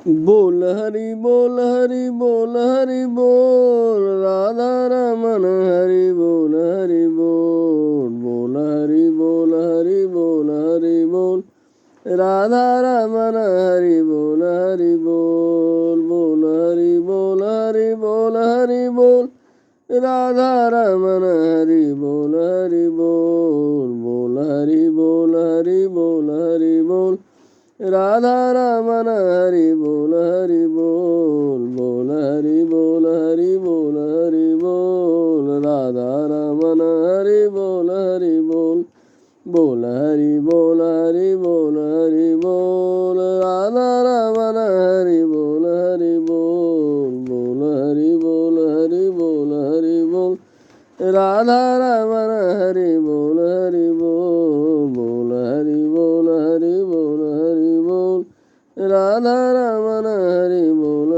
बोल हरि बोल हरि बोल हरि बोल राधा रमन हरि बोल हरि बोल बोल हरि बोल हरि बोल हरि बोल राधा रमन हरि बोल हरि बोल बोल हरि बोल हरि बोल हरि बोल राधा रमन हरि बोल हरि बोल बोल हरि बोल हरि बोल हरि बोल राधा रमन हरि बोल हरि बोल बोल हरि बोल हरि बोल हरि बोल राधा रमन हरि बोल हरि बोल बोल हरि बोल हरि बोल हरि बोल राधा रमन हरि बोल हरि बोल बोल हरि बोल हरि बोल हरि बोल राधा रमन हरि बोल हरि बोल बोल हरि बोल हरि बोल हरि बोल राधा रमन हरि बोल